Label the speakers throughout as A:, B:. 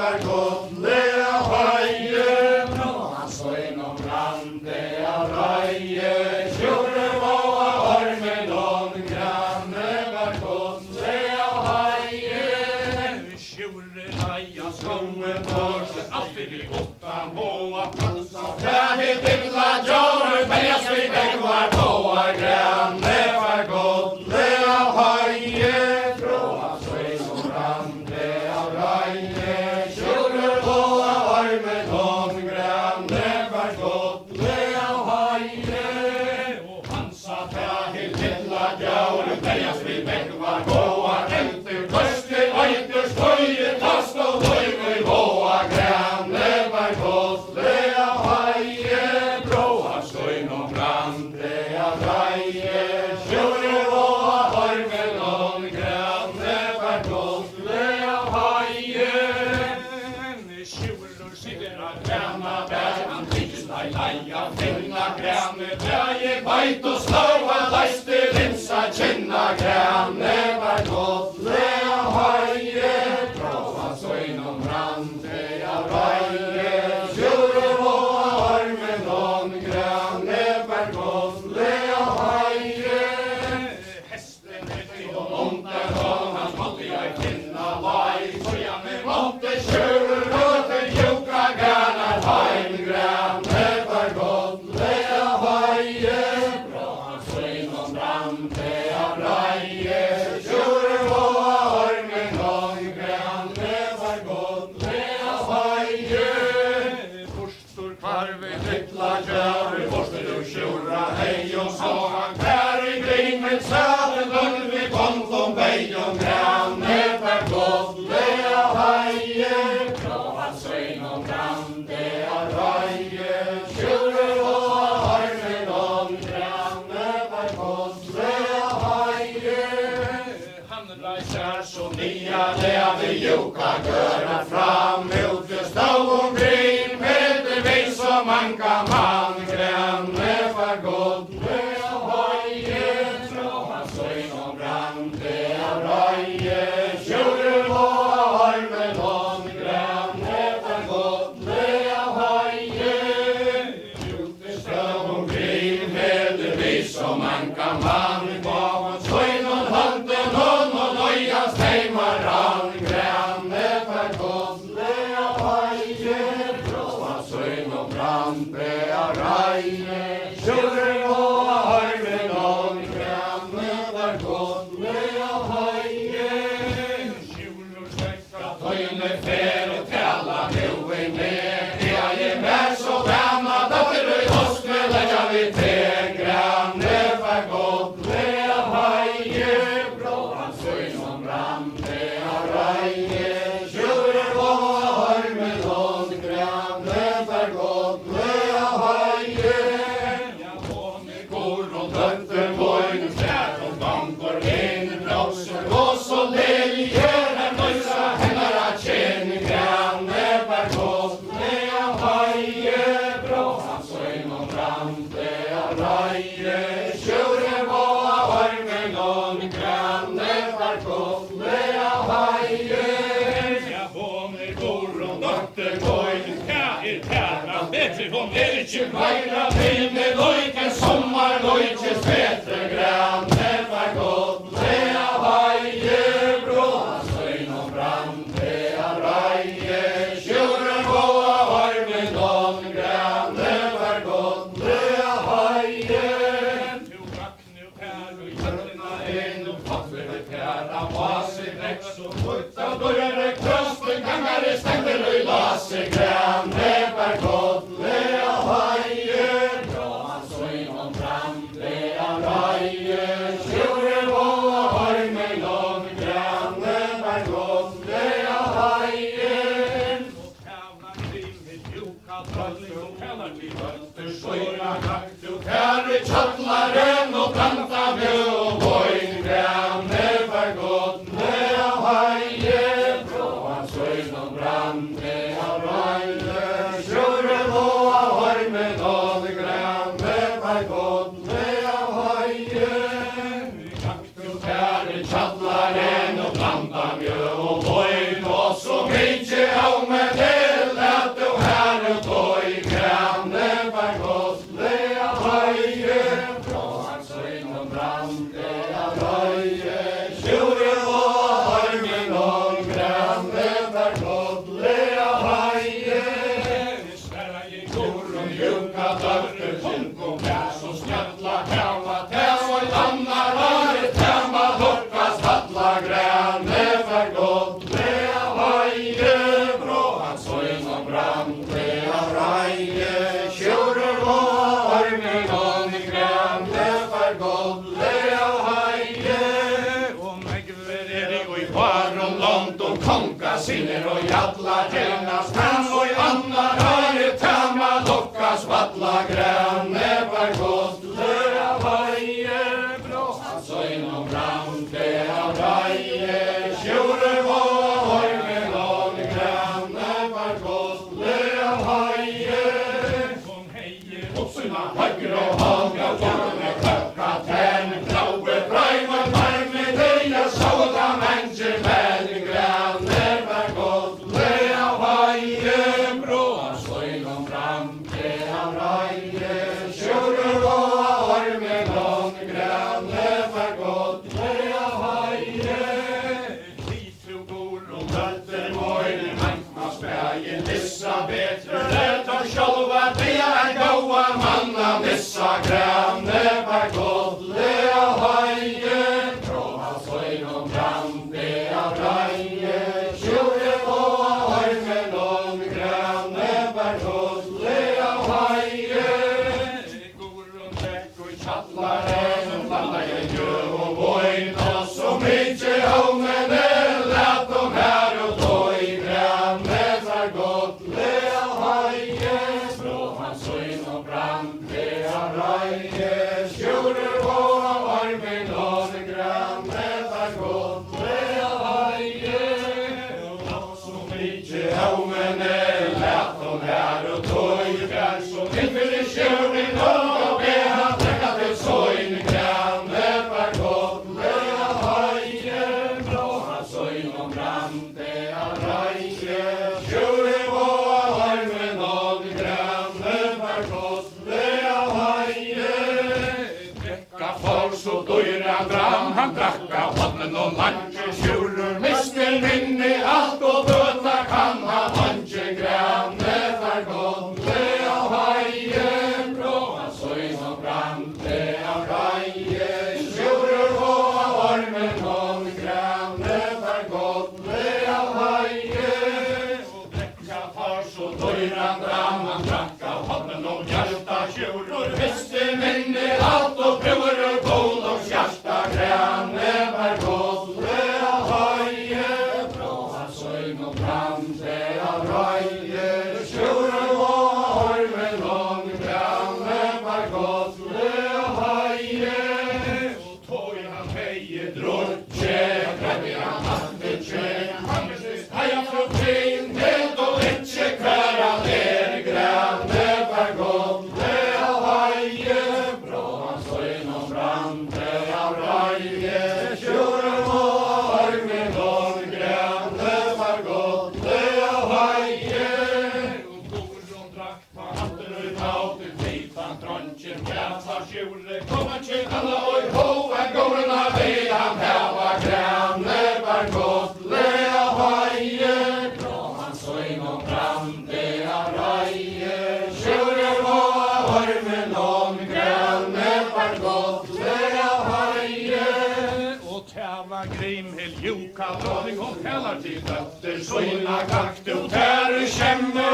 A: var godlega høye, fra hans øyn og brande av røye, sjore våa ormen og granne var godlega høye, sjore reia skoen tors, alltid vi åttan våa passa, fræhe bygla jord, bergas vi begvar våa granne var godlega høye, fra hans øyn og brande av røye, sjore våa ormen og granne var godlega høye, og han sa fræhe bygla jord, bergas vi begvar våa elter, koster, øyter, støye, last og løyver våa granne var godlega høye, fra hans øyn og brande av røye, sjore våa ormen og granne var godlega høye, sjore sigrar granna bær, han tykst ei leia, finna granne bæje, beit og slåa, leiste linsa, kjenna granne var godlega høye, fra hans øyn og brande av røye, sjore våa ormen og granne var godlega høye, hesten etter og monten og hans måtte jeg finna lai, så jeg med måtte kjøre røter, juka grannar heim, granne var godlega høye, fra hans øyn og brande av røye, sjore våa ormen og granne var godlega høye, forstor kvarve lytla kjøre, forstor og sjora hei og så han kær i gringen saden lønn vi kom som vei og granne var godlega høye, fra hans øyn og brande av røye, sjore våa ormen og granne var godlega høye, han reiser så nya leve juka gøra fram ut i stå omkring med det vei som man kan man granne var godlega høye, fra hans øyn og brande av røye, sjore våa ormen og granne var godlega høye, ut i stå omkring med det vei som man kan man bakom søyn og hånden og nøyast heimaran, granne var godlega høye, fra hans øyn og brande av røye, sjore våa ormen og granne var godlega høye, sjore svekka tøyne fer og tala noe mer, det er mer så gamma, da vil du hoske legga vi til, granne var godlega høye, fra hans øyn og brande av røye, sjore våa ormen og granne var godlega høye, ja, håne går og døtter vågen, fjær og banker inn, blåser og så leliggjør her nøysa hennar at kjenne, granne var godlega høye, fra hans øyn og brande av røye, sjore våa ormen og granne var godlega høye, ja, håne går og døtter vågen, fjær tæra bedre, hon ikke meira vinne løyken, sommar løykes bedre, granne var godlega høye, fra hans øyn og brande av røye, sjore våa ormen og granne var godlega høye, du rakk nu pær og hjørna inn, og fatler det pæra, vase veks og putta, dørre krøsten, gangare stender og lase, granne var godlega høye, fra hans øyn og brande av røye, sjore våa ormen og granne var godlega høye, og tævlar til mitt juka trøyling, og tævlar til vøtter, sjøyra kakt, og tære kjøtlaren, og planta mjø og vøyn, granne var godlega høye, fra hans øyn og brande av røye, sjore våa ormen og granne var godlega høye, kakt og tære kjøtlaren, og planta mjø og vøyn, og så mykje av meg vinner och jalla tjänas fram och i andra röret tamma lockas vattla granne var gott löra varje bra så inom rampe av raje tjurer var med lag granne var gott löra varje som hejer upp sina högre och haga och med klöckatän klaube brajma varme deja såda människor med granne var gott löra varje bra så inom rampe av raje tjurer var med lag granne var gott löra varje Möter mojnen mankma spärgen vissa bättre rätta själva det är goa manna vissa granne var gott löra varje prova så inom rampe av raje tjurer var med någon granne var gott löra varje går runt däck och tjattlar en blandar jag gör och bojn och så mycket om en lät de här och då i granne var gott löra varje från så inom rampe av raje tjurer var med någon granne var gott löra varje och så mycket om en lät de här och då i granne så tillfällig tjuren och beha träcka till så in granne var gott löra varje från så inom rampe av raje tjurer var med någon granne var gott löra varje dräcka för så dörran fram han dracka vattnen och lanche tjurer mister minne allt och böta kan han lanche granne var gott löra varje från så inom rampe av raje tjurer var med någon granne var gott löra varje och dräcka far så dörran fram han dracka vattnen och hjärta tjurer visste minne allt och bror bål och hjärta granne var gott löra varje från så inom rampe av raje tjurer var med någon granne var gott löra varje och tog han heje drotje granne han hade tje han visst haja för fin helt och inte kvära ner granne var gott löra varje från så inom rampe av raje tjurer var med någon granne var gott löra varje och går och drack på hatten och utav till titan tronchen gräsar tjurer kommer till alla och i hoa gårdarna vid han här var granne var gott löra varje från så inom rampe av raje tjurer var med någon granne var gott löra varje och täva Grimhild Joka drottning och kallar till dötter såna kakte och tär kämmer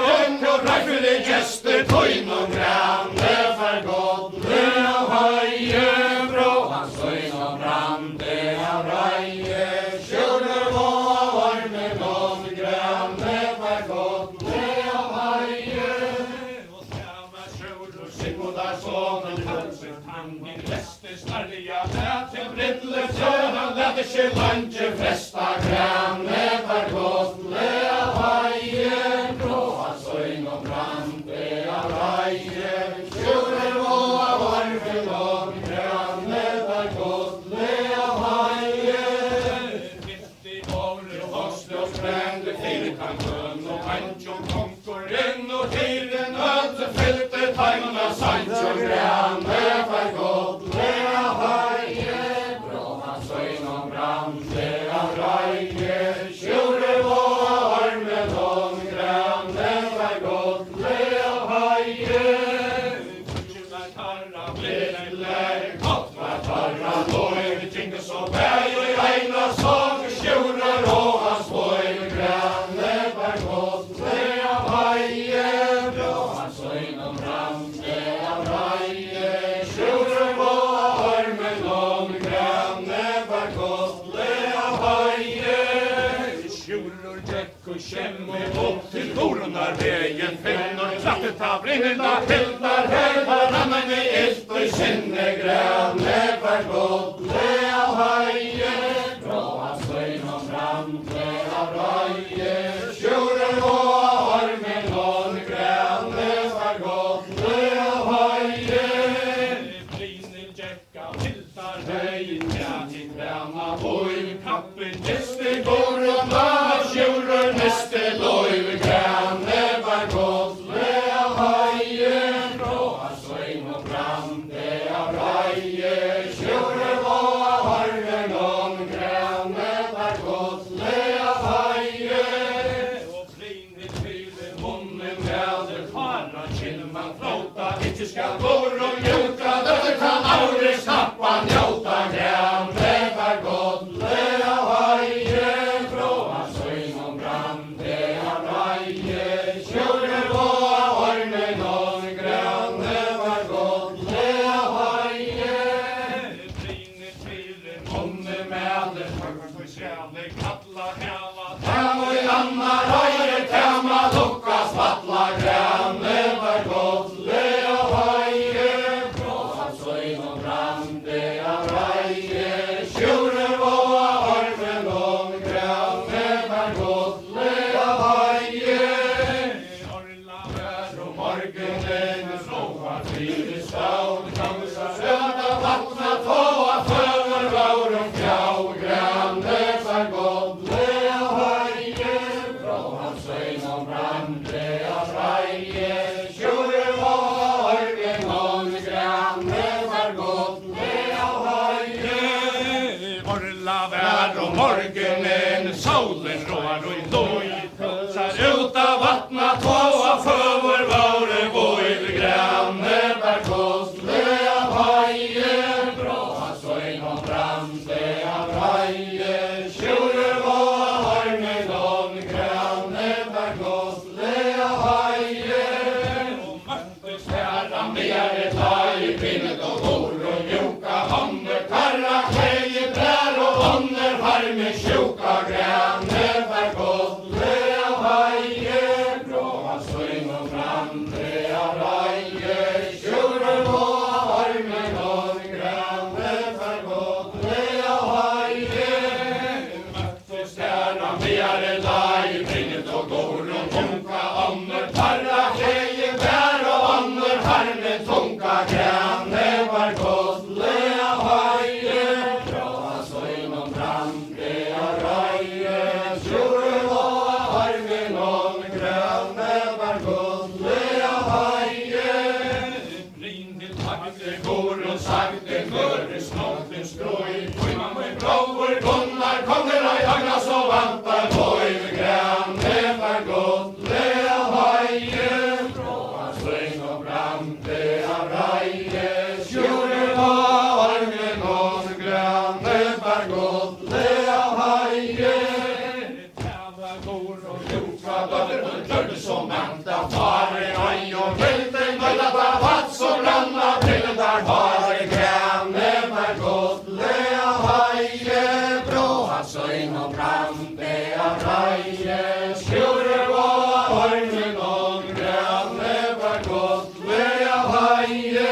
A: och räffel gäster på inom granne var gott löra varje från så inom rampe av raje tjurer var med någon granne var gott löra varje och täva tjurer Sigmundar sonen hölsen tangin läste snarliga lät till brittle tjöna lät sig lanche fästa granne var gott löra varje från så inom rampe av raje tjurer var med någon granne var gott löra varje mitt i året hoste och sprände fyrkanten och Pancho konkurren och tiden ötefältet tajmarna Sancho granne var gott löra varje från så inom rampe av raje tjurer var med någon granne var gott löra varje så berg och i regna så tjurer och hans boj granne var kjemme opp til Tornar veien finner klattet av brinnende hildar her rammene etter kjenne grønne var godt le av høye bråa støyn og framtre av røye sjøren og armen og grønne var godt le av høye brinner jekka hildar høyen ja til grønna boi kappen neste går og tar sjøren neste lov grønne var godt le av høye bråa støyn og framtre av røye sjøren og armen og grønne var godt le av høye og brinner til munnen med fara til man flåta ikke skal gå og njuta det kan aldri snappa njuta grønne var godt le av høye bråa støyn og framtre av røye sjøren og armen og grønne var godt le av høye brinner til munnen med for sjæle kalla hela tam og anna røye tema lukka spatla grønne var godt le av høye bråa støyn og framtre av røye sjøren og armen og grønne var godt le av høye orla vær og morgenen slåa fire stavn kamsa søta vattna tåa føver våren fjau grønne var godt le av høye bråa støyn og framtre av røye sjøren og armen og grønne var godt le av høye orla vær og morgenen solen rår og loj pulsar ut av vattna tåa føver våren våren grønne var godt le av høye bråa støyn og framtre av røye sjøren og armen og grønne var godt le av høye og møttes herra mer et lai bindet og går og mjuka hånder karra kleie brær og ånder varme sjuka grønne var godt le av høye bråa støyn og framtre av røye sjøren og armen og grønne var godt le av høye møttes herra mer et lai bindet og går og mjuka ånder karra kleie brær og ånder varme tunga grønne var godt le av høye bråa støyn og framtre av røye sjøren og armen og grønne var godt le av høye brinner takte går og sakte føre snåten strøy man med bror Gunnar konger i agna så vantar boi grønne var godt le av høye bråa støyn og framtre av røye sjøren og armen og grønne var godt le av høye tæva går og ljuka bøtter og klørte som vanta fare oi og velte nøyda da vatt som ranna til der fare grønne var godt le av høye bråa støyn og framtre av røye sjøren og armen og grønne var godt le av høye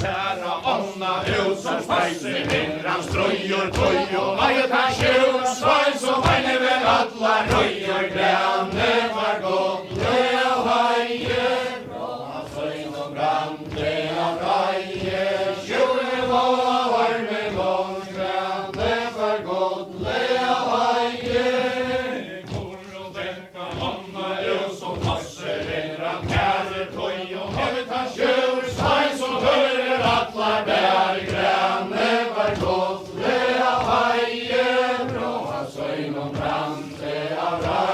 A: Herra ånda ut som speisler vindran strøyer tøy og maget han sjøen svær som vegne vel atla røyer grønne var godt le av høye bråa støyn og framtre av røye sjøren og armen og grønne var godt le av høye kor og dekka ånda ut som passer vindran kære tøy og maget han sjøen svær som hører atla bær grønne var godt le av høye bråa støyn og framtre av røye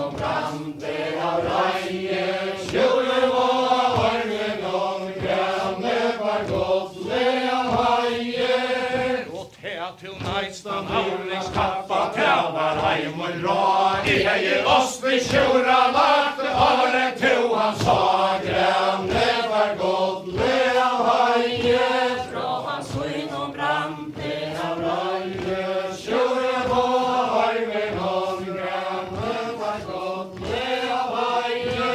A: inom brande av reie, sjure var armen om grønne var godle av haie. Og tea til næstan avlingskappa, tea var heim og rå, I hei oss vi sjura lagt, året to han sa, grønne var godle av haie. Fra hans inom brande av reie, sjure var armen om grønne var godle av haie.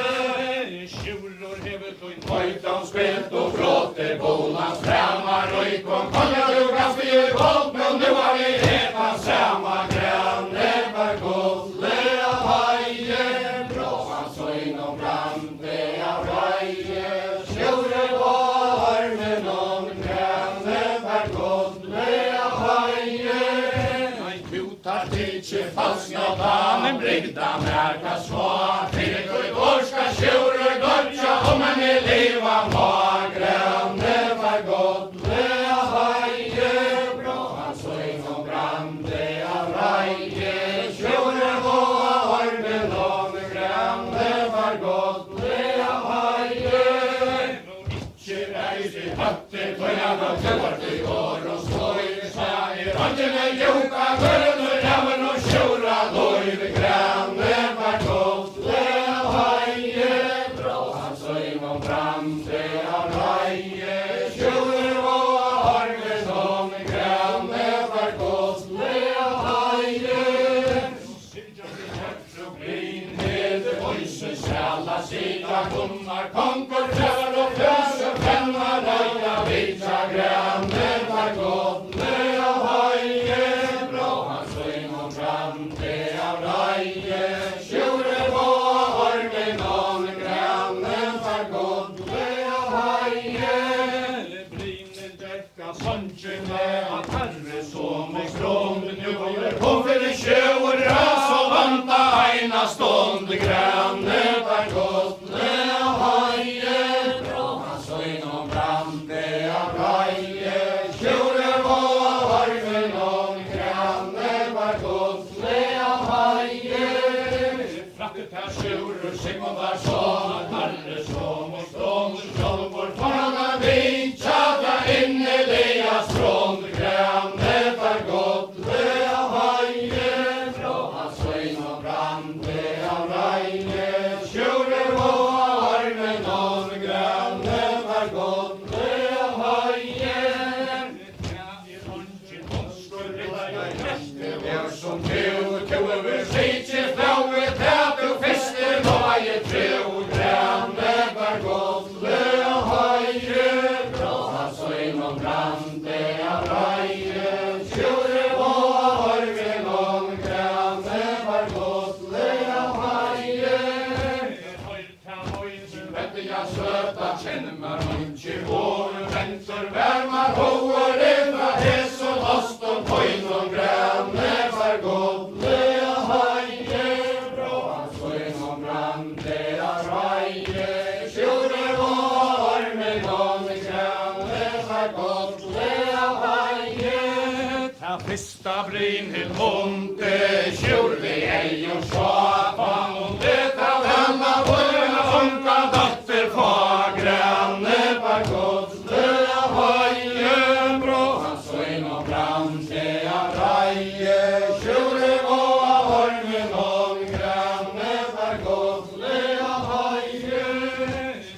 A: Sjuror hevet og in høytan spilt og flåte bolans framar og I kom konja du ganske I vold, men nu har vi heta samma grønne var godle av haie. Fra hans inom brande av reie, sjure var armen om grønne var godle av haie. Nei, kutar tidsi falskna damen, brygda merka små, fyrir og I går skal sjure dodja, om en I liva må, grønne var godle av haie. Fra hans inom brande av reie, sjure var armen om grønne var godle av haie. Ikke reis I hatter, tøyna og tøvart I går og sløy, sa I randjene joka, gørne raven og sjura løyve, grønne var godle av haie. Fra hans inom brande av reie, sjure var armen om grønne var godle av haie. Oise sjala sida kunnar konkur trær og fjøs og fennar røya vitsa grønne var godle av haie. Fra hans inom brande av reie, sjure var armen om grønne var godle av haie. Brinner dekka sannsjene at herre som I skrånd, nu kom fyrir sjøur ras og vanta eina stånd, grønne var godle av haie. Fra hans inom brande av reie, sjure var armen om grønne var godle av haie. Frakket her sjure Sigmund var sånn, herre som og stånd, sjolvor tårna vitjada innelia strånd, grønne var godle av haie. Fra hans inom brande av reie, sjure var armen om grønne var godle av haie. Som tu over slitje flaue, tæt du feste nøye tro, grønne var godle av haie. Fra hans inom brande av reie, sjure var armen om grønne var godle av haie. Vette jeg søta, kjenner meg ikke vår, venter värmar hoer eva hes og lost og tøynon grønne var godle av haie. Fra hans inom brande av reie, sjure var armen om grønne var godle av haie. Ta fyrsta Brynhild Bonde, sjure ei og svapan, og det av henne vårna funka datter få, grønne var godle av haie. Fra hans inom brande av reie, sjure var armen om grønne var godle av haie.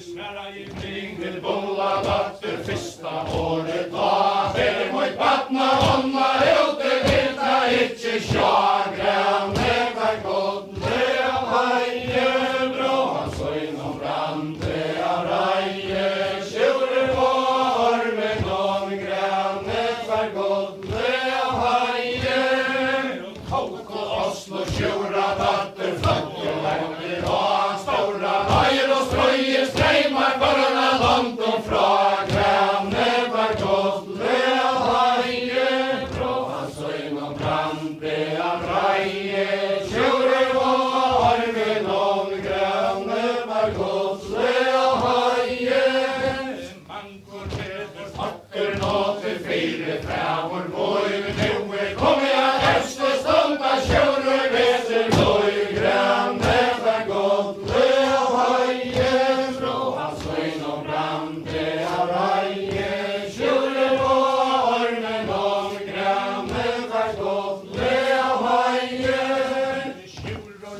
A: Sverra I Brynhild Bolla datter fyrsta året da, fyrir mot batna hånda ute vilta ikkje sjå, grønne var godle av haie. Fra hans inom brande av reie, sjure var armen om grønne var godle av haie. Koko Oslo sjura datter flakke verker og stora leir og strøye streimar korona langt og fra, grønne var godle av haie. Fra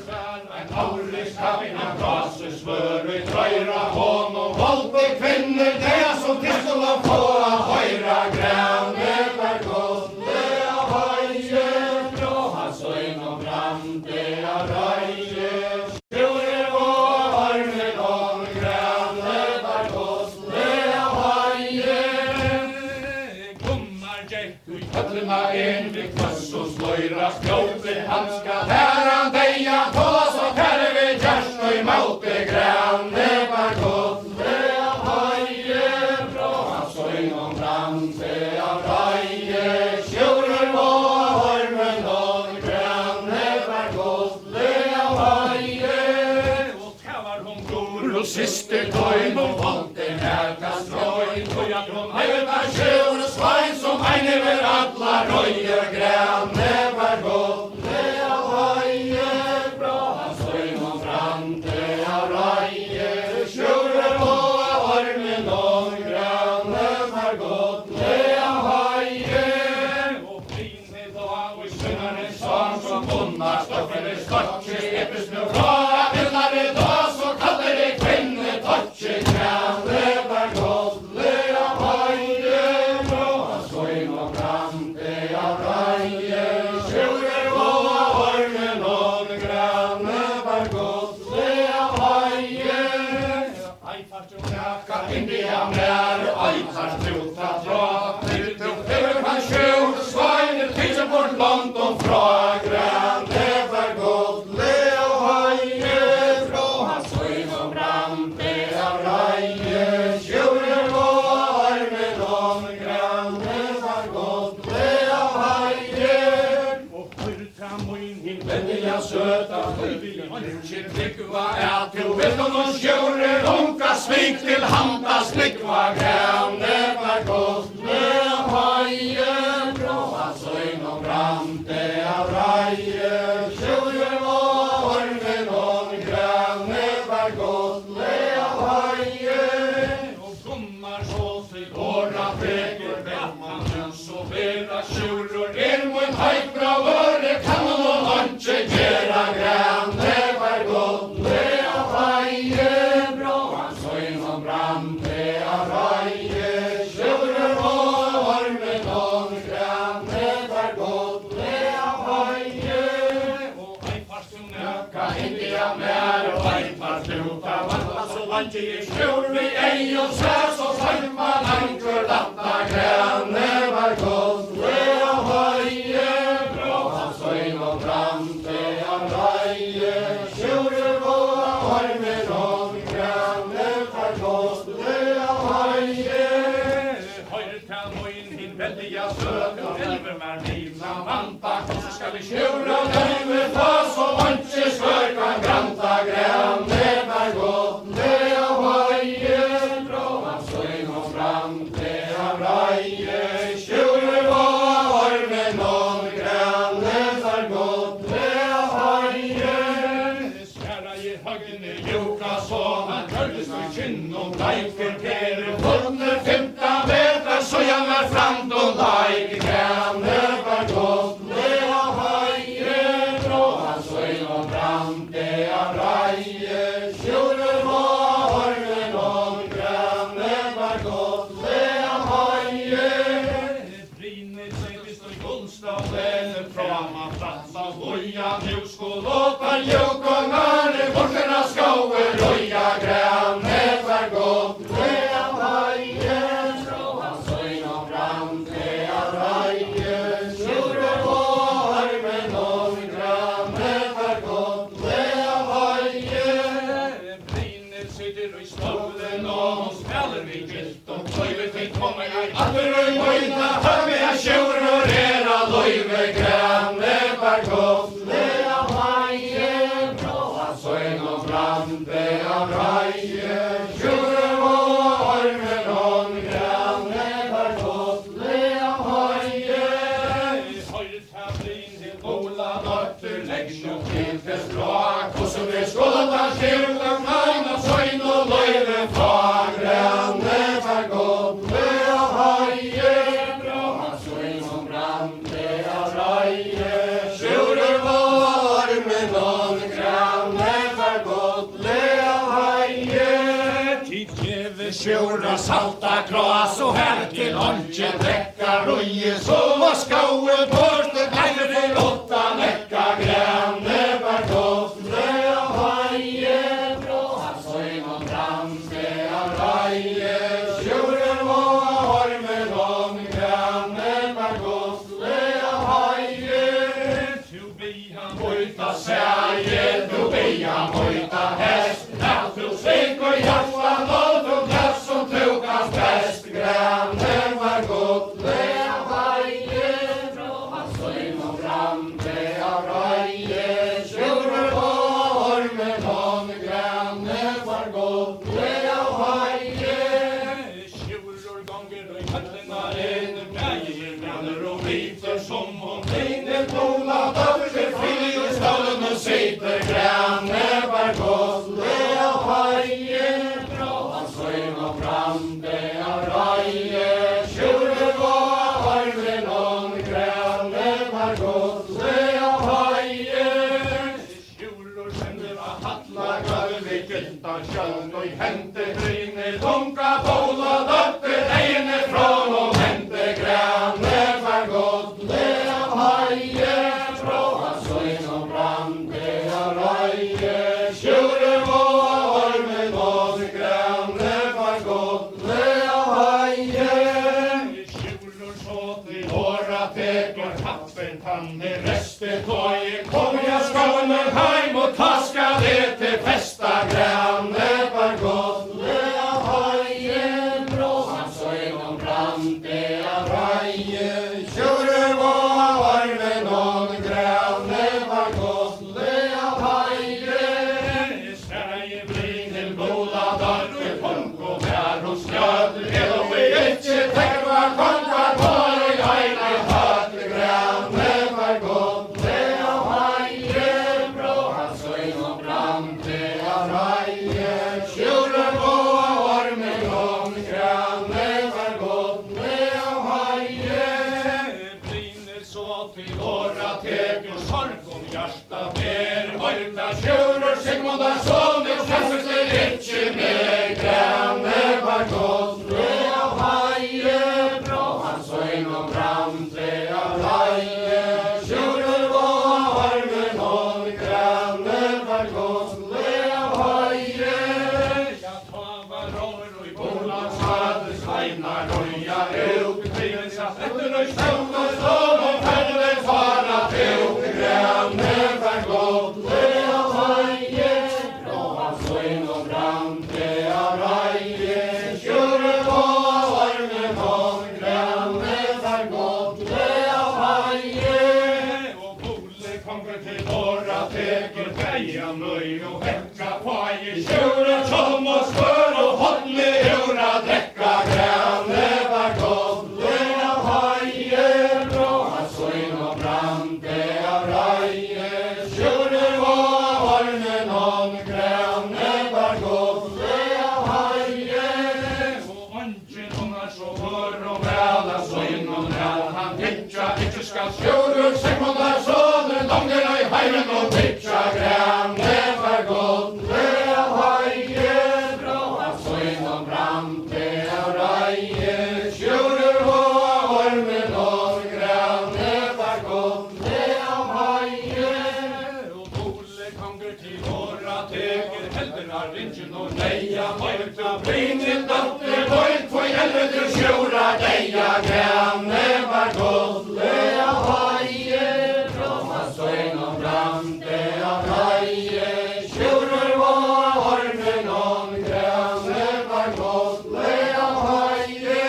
A: En aldrig skal vinna brases svøru trøyra honom volde kvinner, det som til skulle få av høyra græne var godle av høye, blå hans øyn og brande av røye, sjore vår med om græne var godle av høye. Gunnar gikk ui køllina inn vid kvøssos løyra spjåte, han skal herran deia tås og terre vi kjørst og i måte græne var godle av høye, blå hans øyn og brande av røye, sjore vår med om græne var godle av høye. Og tævar hon bror og siste tøyn og vonte nærka strøyn, og jeg kom hever var sjore svein som eine ver alla røye, græne var godle av høye, blå hans øyn og brande av røye, sjore vår med om græne var godle av høye. Og fine dag og syngerne sang som Gunnar stoffere skotje, eppes nu fra villare dag, så kaller det kvinne totje, græne var godle av høye, blå hans øyn og brande av røye, sjore vår med om græne var godle av høye. Ei farstu naka indi av nær, ei farstu ta fra, ute over kan sjøen sveiner, tise bort langt og fra, græne var godle av høye, blå hans øyn og brande av røye, sjore vår med om græne var godle av høye. Og hørta moin himmeliga søta, ikke tryggva at du vet om noen sjore, runka svik til handa slikva, græne var godle av høye, blå hans øyn og brande av røye, sjore vår med om græne var godle av høye. Og Gunnar så til åra frekur velmannen, så vera sjoror mun høyt bra vøre, kan man og lunche gjera, græne var godle av høye, blå hans øyn og brande av røye, sjore vår med om græne var godle av høye. Og ei farstu naka indi av nær, og ei farstu ta valla, så vant jeg skjur vi ei og sæs, og farma langur landa, græne var godle av høye, blå hans øyn og brande av røye, sjore vår med om græne var godle av høye. Høyrta moin himmeliga søta, elver var nivna vanta, så skal vi sjura løyve ta, så vantje svørka granta, græne var godle av høye, blå hans øyn og brande av røye, sjore vår med om græne var godle av høye. Skjæra i høgne joka såna, tørdes med kinn og leiker pere, vonne 15 meter, så jeg var framt og leik, græne var godle av høye, blå hans øyn og brande av røye, sjore vår med om græne var godle av høye. Brinner seg vist og gullstaden, frama platsa loja, nu sko låta juk og mørne, bortena skaue røya, græne var godle av høye, blå hans øyn og brande av røye, sjore vår med om græne var godle av høye. Brinner sitter og i stolen, og hon spiller vi gilt, og tøyve til kommer jeg atter og i møyna, hør vi er sjore rera løyve, græne var godle av høye, blå hans øyn og brande av røye, sjore vår med om græne var godle av høye. Høyrta brinner bola nøtter, legg sjå til festråk, og så vi skålta skjula, knaina søyn og løyve fra, græne var godle av høye, blå hans øyn og brande av røye, sjore vår med om græne sura salta gras och här till lunchen dräcka röje sova skaue borste glädje för 8 vecka granne var gott det haje bra han såg någon fram det raje sjuren var med någon granne var gott det haje to be han boita säge to be han boita häst till svek och hjärta nåd och glass som tokas bäst granne var gott det haje bra han såg någon fram det raje sjuren var med någon granne var gott det haje tjuror gånger och kallarna en grejer grannar och liter som omkring den tola dötter fri i stallen och sitter granne var gott det haje bra han såg någon fram det raje tjuren var med någon granne var gott det haje tjuror kände var hattla gullig gyltan kjöln och hänte grinne långa bola dötter ene från och hänte granne var gott det haje bra han såg någon fram det raje tjuren var med någon granne var gott det haje tjuror så till åra teker tappen tanne restet och kom jag ska med heim och taska det till festa granne var gott det haje bra han såg någon fram det raje tjuren var med någon granne var gott det haje Sverige blir till goda dörr folk och bär hos nöd och vi inte tänkva konka kvar och jag är hört granne var gott det haje bra han såg någon fram det raje tjuren var med någon granne var gott det haje brinner så till åra teker sorg om hjärta ber höjda tjuror Sigmundar son det känns det inte mer granne var gott det haje bra han såg någon fram det raje tjuren var med någon granne var gott det haje jag tar varor och i bolans hade svajnar och jag ut bilen satt efter och stånd och stånd och färden fara till granne var gott det haje bra han såg någon fram det raje tjuren var med någon granne var gott det haje och Bolle kommer till våra teker feja nöj och väcka paje tjuren som och spör och hålle ura dräcka granne var gott det haje bra han såg någon fram det raje tjuren var med någon granne var gott det haje och ången ungar så hör och väla så inom väl han pitcha inte ska tjuror Sigmundar sonen långerna i heimen och pitcha granne var gott det haje bra han såg någon fram det raje tjuren var med någon granne var gott det haje och Bolle kommer till våra teker helderna ringen och leja höjta brinner dotter höjt på helvete tjura deja granne var gott det haje bra han såg någon fram det raje tjuren var med någon granne var gott det haje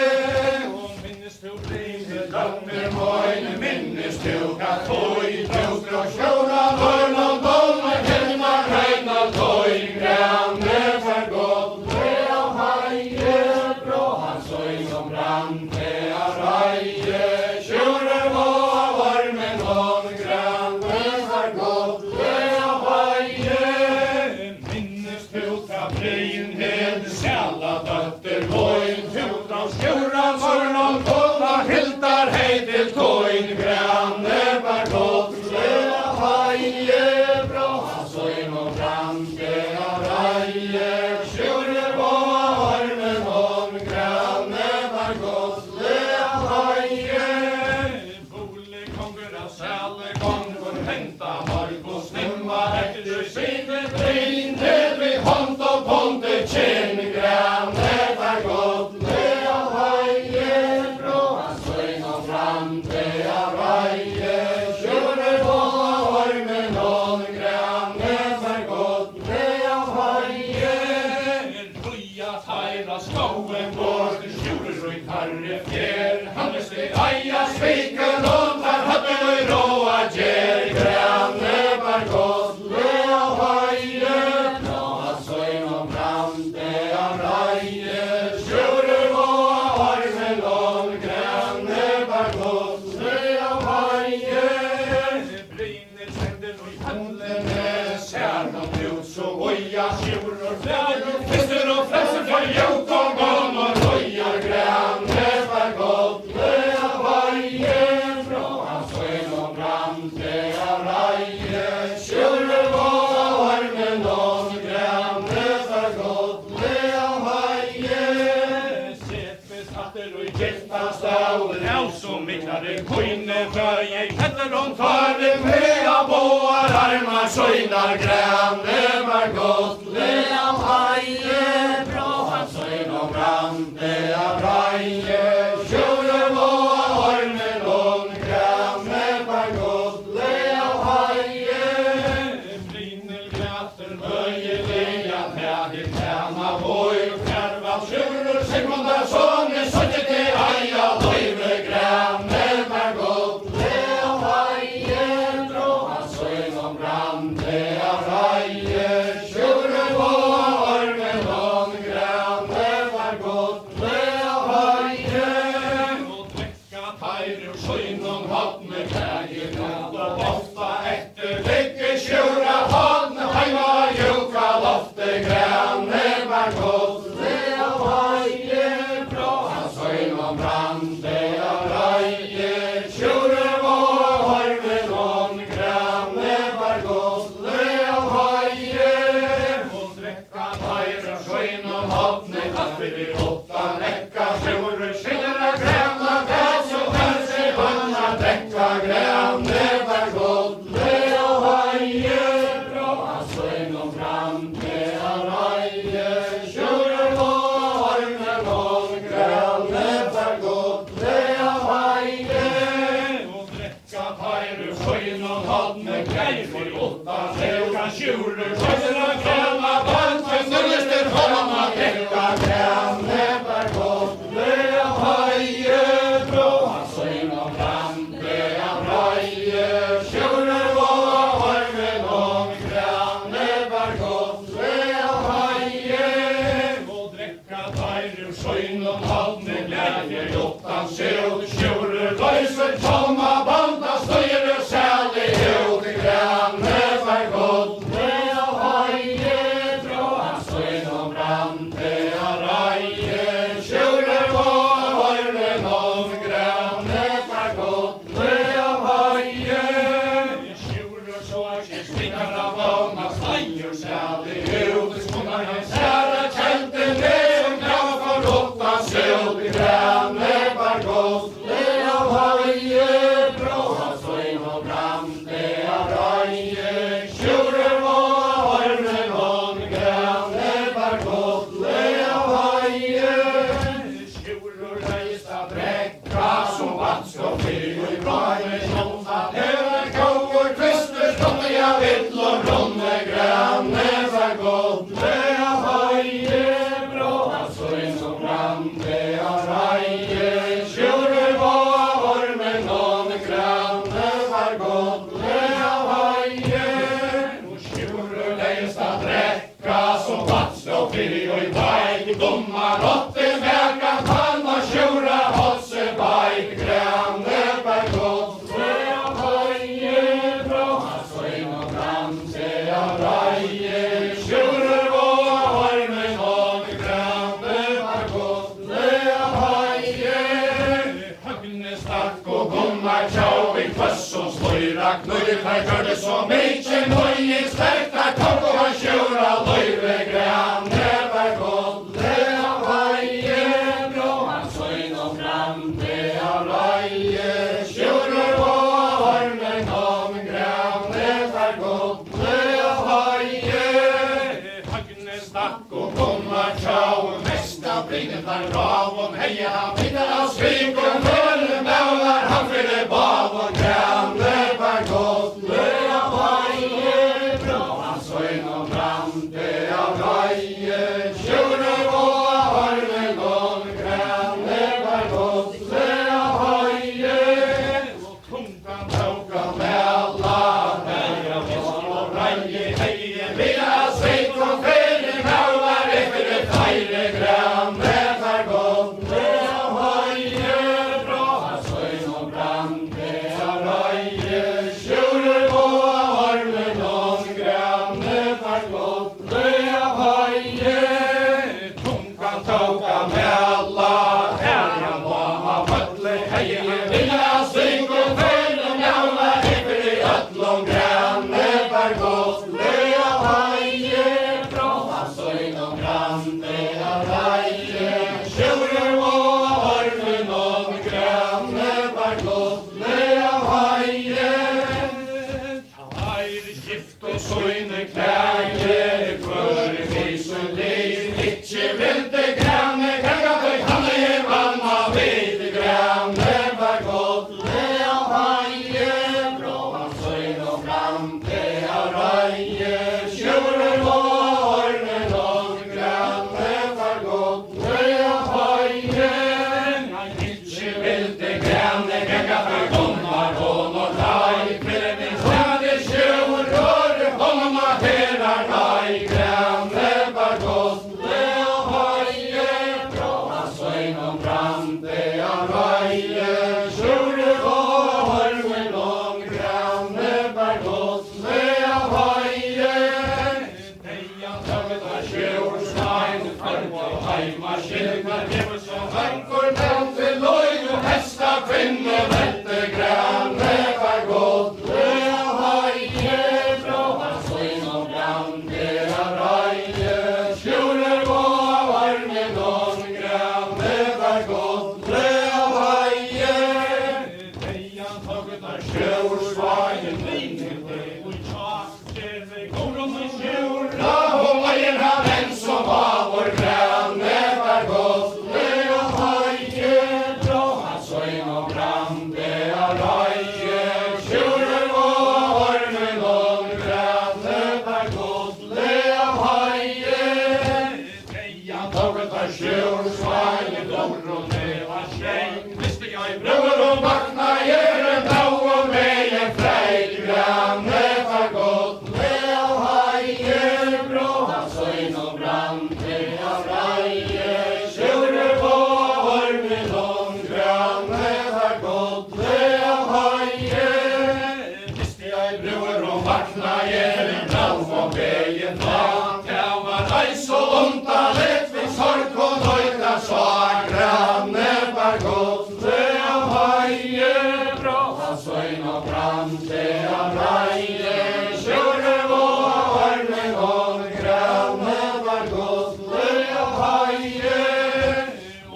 A: och minnes du brinner dotter höjt minnes du kan höj dotter och tjura var någon dom och helma regna höj granne var gott det haje bra han såg någon fram det raje tjuren var med någon granne var gott det haje minnes du kaprinhed sälla dotter höj tutan tjuran var någon kolla hiltar hej till toin granne var gott det haje bra han såg någon fram det raje tjuren var med någon leia, tjuror, fjäror, fister och frälser för jok och gång och röjar granne för gott. Lea vaje, bra hans ögon och brand, lea raje, tjuror var med någon granne för gott. Lea vaje, sätbeskatter och giftastav, ja så miklare kojne för jag heter hon tar det med av båar armar söjnar granne var gott. Lea vaje, bra hans ögon och brand, lea raje, tjuror var med någon granne var gott. Lea vaje, brinelgräter böjeliga trädigt tjäna voj kärva tjuror Sigmundarsson i suttit i aja löjve granne var gott. Lea vaje, bra hans ögon brand, lea raje, tjuror var med någon granne var gott. Lea vaje, och dräcka tajr ur sjönon hatt med vägen och ofta efter vecka tjura hatt hajma juka lofte granne var gott. Lea vaje, bra hans ögon brand, lea raje, tjuror var med någon granne var gott. Lea vaje, och dräcka tajr ur sjönon hatt med kaffe åtta näcka tjuror skillra granna väs och hälse vanna dräcka granne var gott. Lea vaje, bra hans ögon brand, lea raje, tjuror var med någon granne var gott. Lea vaje, och dräcka tajr ur sjönon hatt med kaffe åtta näcka tjuror skillra granna väs och hälse vanna dräcka granne var gott. Lea vaje, bra hans ögon brand, lea raje, tjuror var med någon granne var gott. Lea vaje, och dräcka tajr ur sjönon hatt med glädje åttan tjuror löjser tomma banda stöjer sälj ut granne var gott. Lea vaje, bra hans ögon brand, lea raje, tjuror var med någon granne var gott. Lea vaje, tjuror så stickar av många stajor sälj ut skånar hans ära kälten det som krav för åttan ut granne var gott. Lea vaje, bra hans ögon brand, lea raje, tjuror var med någon granne var gott. Lea vaje, tjuror rejsta bräcka som vattskap fyr i braje tjomma höver kåor kvister ståndiga vittlor runde granne var gott. Lea vaje, bra hans ögon brand, lea raje, tjuror var med någon granne var gott. Lea vaje, och tjuror rejsta bräcka som vattskap fyr i braje domar åtte vägar panna tjura hosse bajt granne var gott. Lea vaje, bra hans ögon brand, lea raje, tjuror var med någon granne var gott. Lea vaje, högne stack och gommar tjau i kvöss som slöjra knöjr här gör det så mycket nöj stärkta kock och han tjura löjve granne var gott. Lea vaje, bra hans ögon brand, lea raje, tjuror var med någon granne var gott. Lea vaje, högne stack och gommar tjau mesta bringet var rav om heja han hittar av skrik och full mälar han fyller bav och granne var gott. Lea vaje, bra hans ögon brand, lea raje, tjuror var med någon granne var gott. Lea vaje, och tungan tåka mellan berga visst och raje heje vila svit och färdig mälar efter det tajre granne var gott. Lea vaje, bra hans ögon brand, lea raje, tjuror var med någon granne var gott. Lea Heimaskilnar hefur svo vangur nefn til loju hesta kvinnu veldu granne var godlega hægje frá hans søgn og brande av røye skjuler gå av armen og granne var godlega hægje Dejan taget av sjørsvagen vinner det og tjak til gården og skjura og veien av den som var vår granne var godlega hægje frá hans søgn og brande av røye skjuler gå av armen og granne var godlega hægje Dejan taget av sjørsvagen gården det var skjeng visste jeg brøver og vakna gjeren dag og veien freit granne var godlega hægje frá hans søgn og brande av røye skjuler gå av armen og granne var godlega hægje visste jeg brøver og vakna gjeren dag og veien det var eis og undarligt vi sorg og nøyta så granne var godlega hægje frá hans søgn og brande av røye skjuler gå av armen og granne var godlega hægje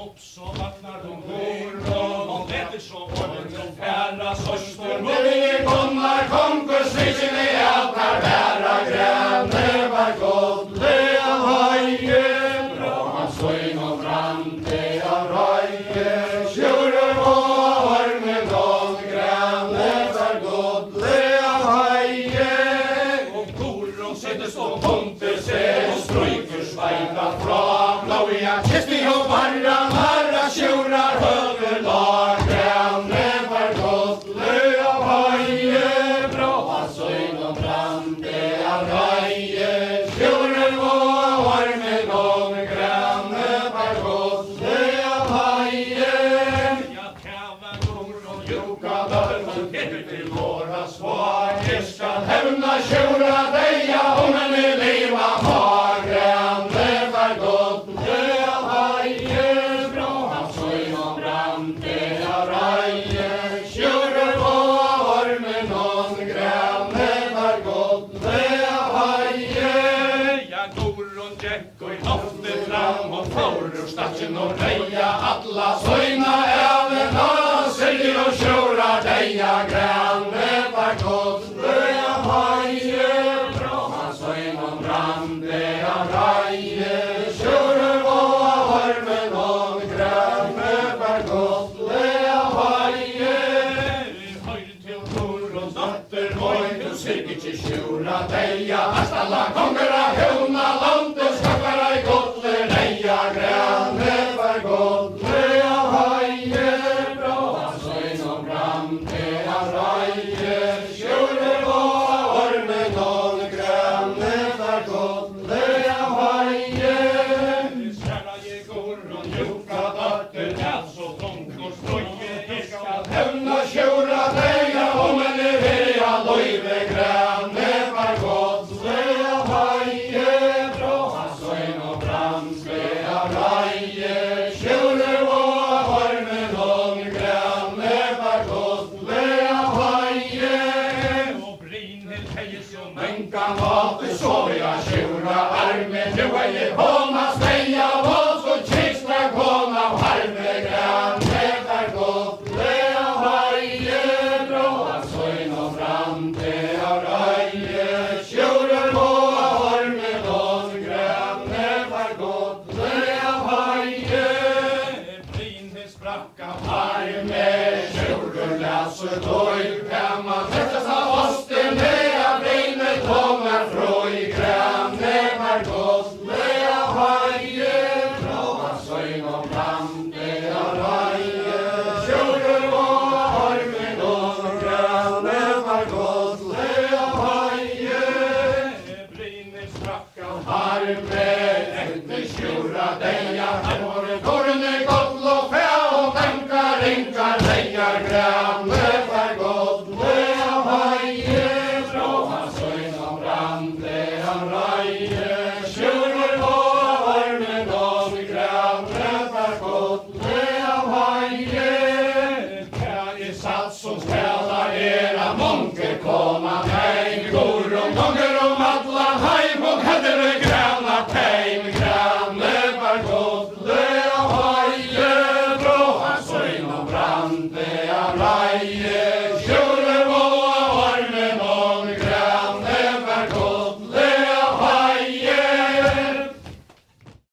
A: Oppså vaknar de gården og leter så ordet og færa søster Mulig kommer konkursviken i alt der bæra granne var godlega hægje frá hans søgn og brande av røye skjuler gå av armen og granne var godlega hægje Og koron settes og punkter seg og stryker sveika fra blåja kisti og barra marra skjurar høver lag granne var godlega hægje frá hans søgn og brande av røye skjuler gå av armen og granne var godlega hægje Ja, kæva koron juka dørmen heter til våra svar Jeg skal hevna skjura deia om en i liva har granne var godlega hægje frá hans søgn og brande av røye skjuler gå av armen og granne var godlega hægje Ja, koron gekk og ofte fram og fór ur statjen og reia alla søgna æven og selger og skjura deia granne var godlega hægje frá hans søgn og brande av røye skjuler gå av armen og granne var godlega hægje Høyre til korons dotter vår du sirker ikke skjura deia Astalla konger av høvna landet skakkar ei godle reia granne var godlega hægje frá hans søgn og brande av røye skjuler gå av armen og granne var godlega hægje Skjæra jeg koron juka dotter så konkurs strøye Jeg skal hevna skjura deia om en i veia løyve granne var godlega hægje frá hans søgn og brande av røye skjuler gå av armen og granne var godlega hægje Og Brynhild heier så menkan måte så jeg skjura armen Nu jeg hånda steia og så kistra kona av harme granne var godlega hægje frá hans søgn og brande av røye skjuler gå av armen og granne var godlega hægje Brynhild sprakk av armen skjuler laser tøy kan man trekkast av osten Nea Brynhild kommer frå i granne var godlega hægje frá hans søgn og brande av røye skjuler gå av armen og granne var godlega hægje Brynhild sprakk av armen etter skjura deia her var det